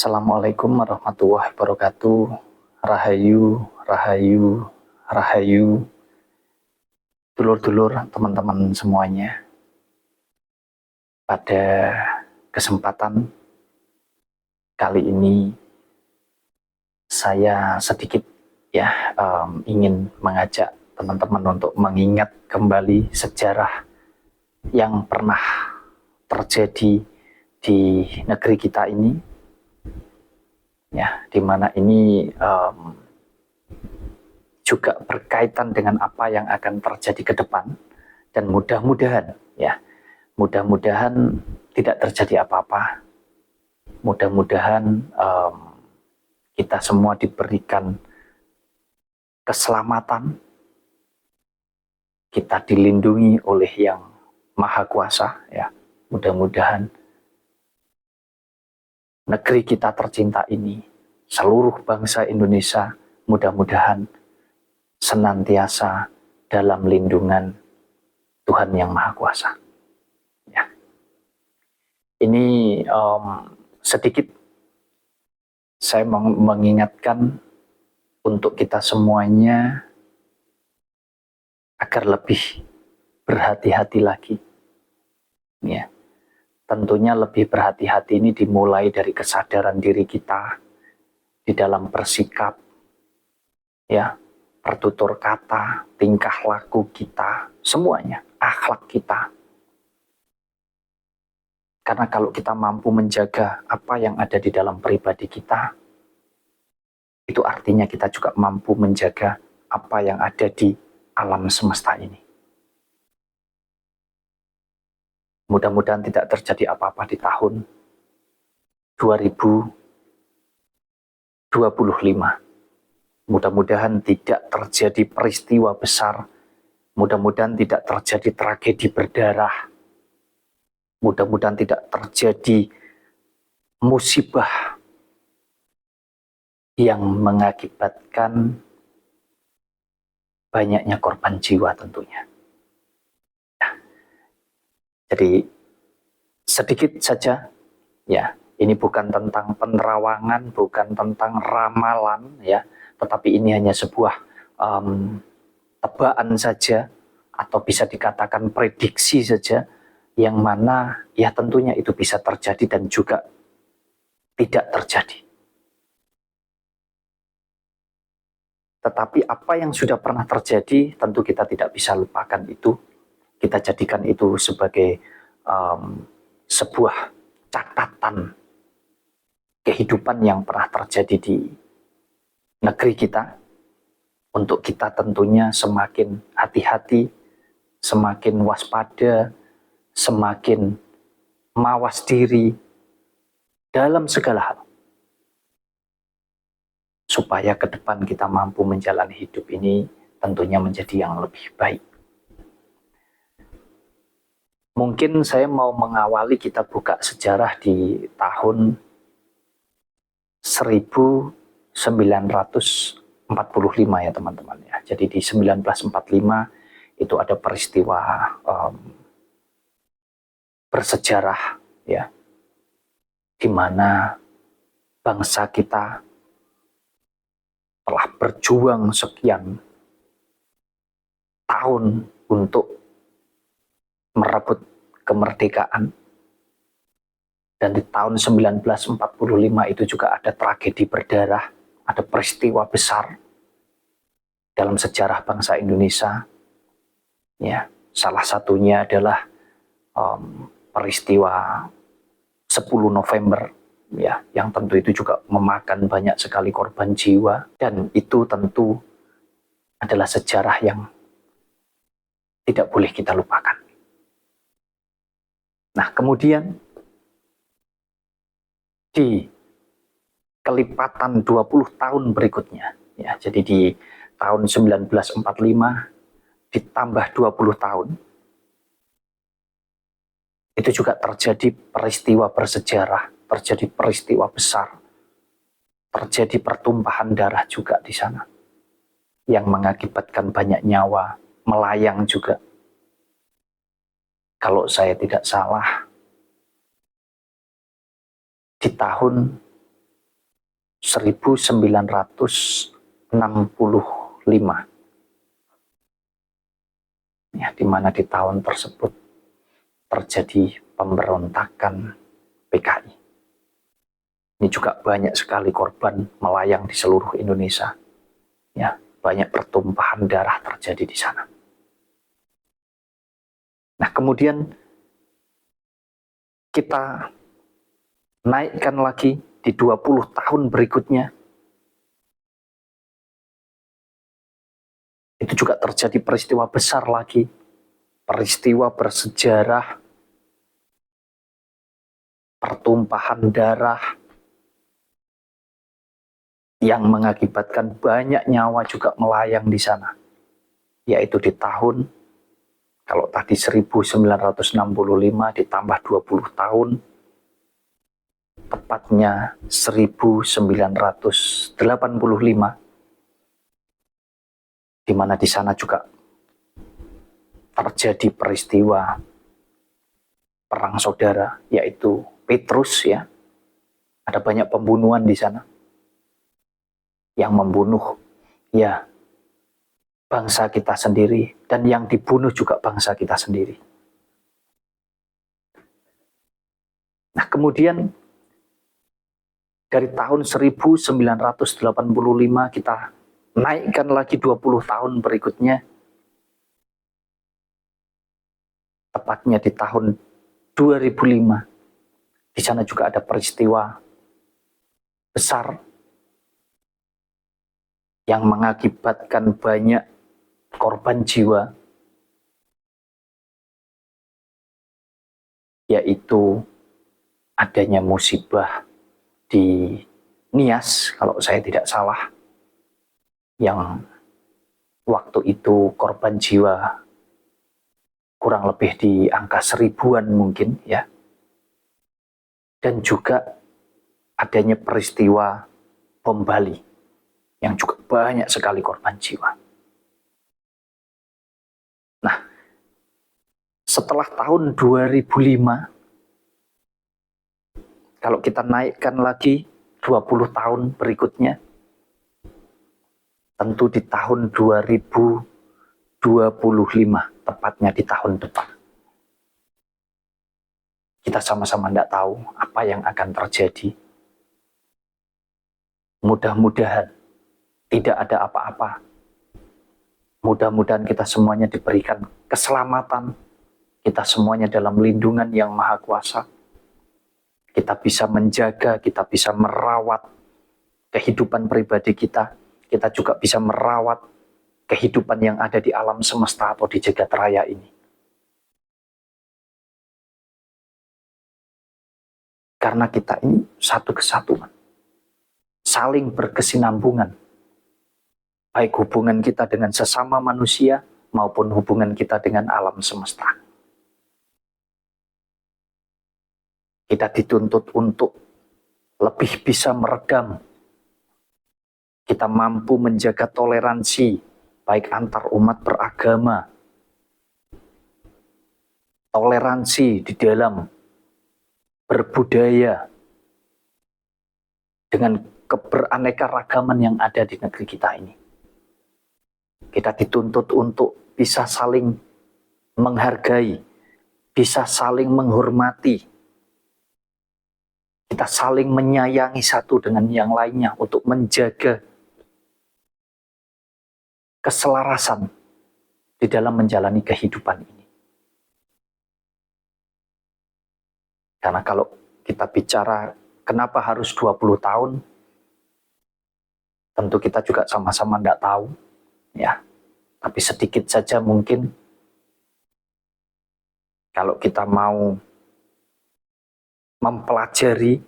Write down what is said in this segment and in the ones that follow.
Assalamualaikum warahmatullahi wabarakatuh. Rahayu, rahayu, rahayu. Dulur-dulur, teman-teman semuanya. Pada kesempatan kali ini saya sedikit ingin mengajak teman-teman untuk mengingat kembali sejarah yang pernah terjadi di negeri kita ini. Ya, di mana ini juga berkaitan dengan apa yang akan terjadi ke depan, dan mudah-mudahan tidak terjadi apa-apa. Mudah-mudahan kita semua diberikan keselamatan, kita dilindungi oleh Yang Maha Kuasa, ya. Mudah-mudahan negeri kita tercinta ini, seluruh bangsa Indonesia, mudah-mudahan senantiasa dalam lindungan Tuhan Yang Maha Kuasa. Ya. Ini sedikit saya mengingatkan untuk kita semuanya agar lebih berhati-hati lagi. Ya. Tentunya lebih berhati-hati ini dimulai dari kesadaran diri kita di dalam bersikap, ya, pertutur kata, tingkah laku kita, semuanya, akhlak kita. Karena kalau kita mampu menjaga apa yang ada di dalam pribadi kita, itu artinya kita juga mampu menjaga apa yang ada di alam semesta ini. Mudah-mudahan tidak terjadi apa-apa di tahun 2025. Mudah-mudahan tidak terjadi peristiwa besar. Mudah-mudahan tidak terjadi tragedi berdarah. Mudah-mudahan tidak terjadi musibah yang mengakibatkan banyaknya korban jiwa tentunya. Jadi sedikit saja, ya, ini bukan tentang penerawangan, bukan tentang ramalan, ya, tetapi ini hanya sebuah tebaan saja, atau bisa dikatakan prediksi saja, yang mana ya tentunya itu bisa terjadi dan juga tidak terjadi. Tetapi apa yang sudah pernah terjadi, tentu kita tidak bisa lupakan itu. Kita jadikan itu sebagai sebuah catatan kehidupan yang pernah terjadi di negeri kita, untuk kita tentunya semakin hati-hati, semakin waspada, semakin mawas diri dalam segala hal, supaya ke depan kita mampu menjalani hidup ini tentunya menjadi yang lebih baik. Mungkin saya mau mengawali, kita buka sejarah di tahun 1945 ya teman-teman ya. Jadi di 1945 itu ada peristiwa bersejarah, ya, di mana bangsa kita telah berjuang sekian tahun untuk merebut kemerdekaan. Dan di tahun 1945 itu juga ada tragedi berdarah, ada peristiwa besar dalam sejarah bangsa Indonesia. Ya, salah satunya adalah peristiwa 10 November, ya, yang tentu itu juga memakan banyak sekali korban jiwa, dan itu tentu adalah sejarah yang tidak boleh kita lupakan. Nah, kemudian di kelipatan 20 tahun berikutnya, ya, jadi di tahun 1945 ditambah 20 tahun, itu juga terjadi peristiwa bersejarah, terjadi peristiwa besar, terjadi pertumpahan darah juga di sana, yang mengakibatkan banyak nyawa melayang juga. Kalau saya tidak salah, di tahun 1965. Ya, di mana di tahun tersebut terjadi pemberontakan PKI. Ini juga banyak sekali korban melayang di seluruh Indonesia. Ya, banyak pertumpahan darah terjadi di sana. Nah, kemudian kita naikkan lagi di 20 tahun berikutnya. Itu juga terjadi peristiwa besar lagi. Peristiwa bersejarah, pertumpahan darah yang mengakibatkan banyak nyawa juga melayang di sana. Yaitu di tahun, kalau tadi 1965 ditambah 20 tahun, tepatnya 1985, di mana di sana juga terjadi peristiwa perang saudara, yaitu Petrus, ya. Ada banyak pembunuhan di sana. Yang membunuh, ya, bangsa kita sendiri, dan yang dibunuh juga bangsa kita sendiri. Nah, kemudian dari tahun 1985 kita naikkan lagi 20 tahun berikutnya, tepatnya di tahun 2005. Di sana juga ada peristiwa besar yang mengakibatkan banyak korban jiwa, yaitu adanya musibah di Nias, kalau saya tidak salah, yang waktu itu korban jiwa kurang lebih di angka 1000-an mungkin, ya. Dan juga adanya peristiwa bom Bali yang juga banyak sekali korban jiwa. Nah, setelah tahun 2005, kalau kita naikkan lagi 20 tahun berikutnya, tentu di tahun 2025, tepatnya di tahun depan. Kita sama-sama tidak tahu apa yang akan terjadi. Mudah-mudahan tidak ada apa-apa. Mudah-mudahan kita semuanya diberikan keselamatan. Kita semuanya dalam lindungan yang maha kuasa. Kita bisa menjaga, kita bisa merawat kehidupan pribadi kita. Kita juga bisa merawat kehidupan yang ada di alam semesta atau di jagat raya ini. Karena kita ini satu kesatuan, saling berkesinambungan, baik hubungan kita dengan sesama manusia maupun hubungan kita dengan alam semesta. Kita dituntut untuk lebih bisa meredam. Kita mampu menjaga toleransi, baik antar umat beragama, toleransi di dalam berbudaya, dengan keberaneka-ragaman yang ada di negeri kita ini. Kita dituntut untuk bisa saling menghargai, bisa saling menghormati, kita saling menyayangi satu dengan yang lainnya untuk menjaga keselarasan di dalam menjalani kehidupan ini. Karena kalau kita bicara kenapa harus 20 tahun, tentu kita juga sama-sama tidak tahu, ya. Tapi sedikit saja mungkin kalau kita mau mempelajari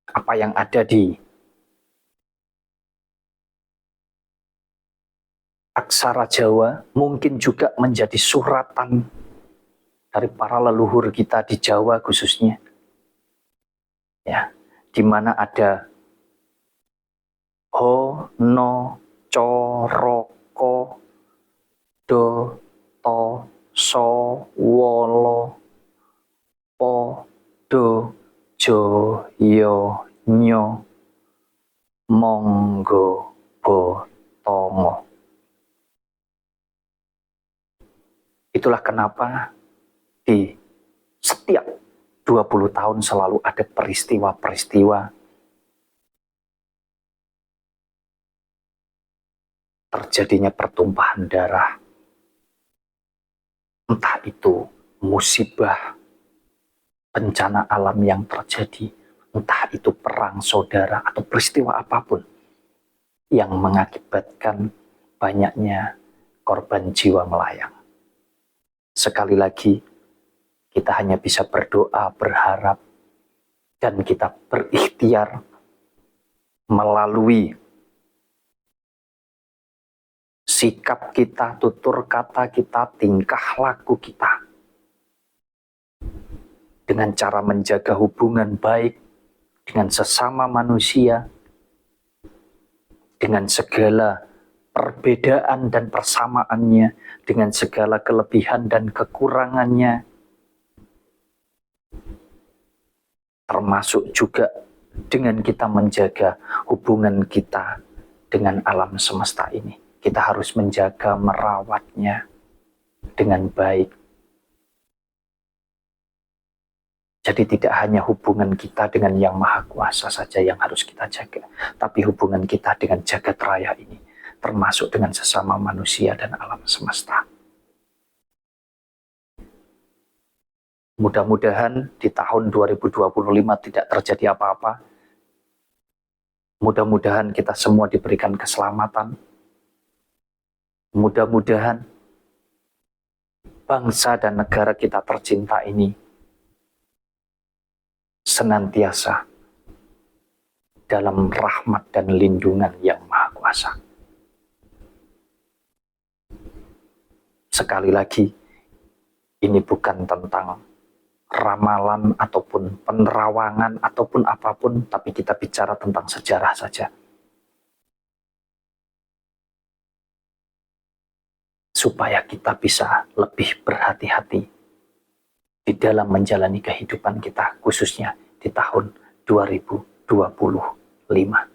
apa yang ada di aksara Jawa, mungkin juga menjadi suratan dari para leluhur kita di Jawa khususnya, ya, di mana ada ho, no, co, ro, ko, do, to, so, wolo, po, do, jo, yo, nyo, Tonggo Botongo. Itulah kenapa di setiap 20 tahun selalu ada peristiwa-peristiwa terjadinya pertumpahan darah. Entah itu musibah, bencana alam yang terjadi, entah itu perang saudara atau peristiwa apapun yang mengakibatkan banyaknya korban jiwa melayang. Sekali lagi, kita hanya bisa berdoa, berharap, dan kita berikhtiar melalui sikap kita, tutur kata kita, tingkah laku kita, dengan cara menjaga hubungan baik dengan sesama manusia, dengan segala perbedaan dan persamaannya, dengan segala kelebihan dan kekurangannya, termasuk juga dengan kita menjaga hubungan kita dengan alam semesta ini. Kita harus menjaga, merawatnya dengan baik. Jadi tidak hanya hubungan kita dengan Yang Maha Kuasa saja yang harus kita jaga, tapi hubungan kita dengan jagat raya ini, termasuk dengan sesama manusia dan alam semesta. Mudah-mudahan di tahun 2025 tidak terjadi apa-apa. Mudah-mudahan kita semua diberikan keselamatan. Mudah-mudahan bangsa dan negara kita tercinta ini senantiasa dalam rahmat dan lindungan Yang Maha Kuasa. Sekali lagi, ini bukan tentang ramalan ataupun penerawangan ataupun apapun, tapi kita bicara tentang sejarah saja. Supaya kita bisa lebih berhati-hati di dalam menjalani kehidupan kita, khususnya di tahun 2025.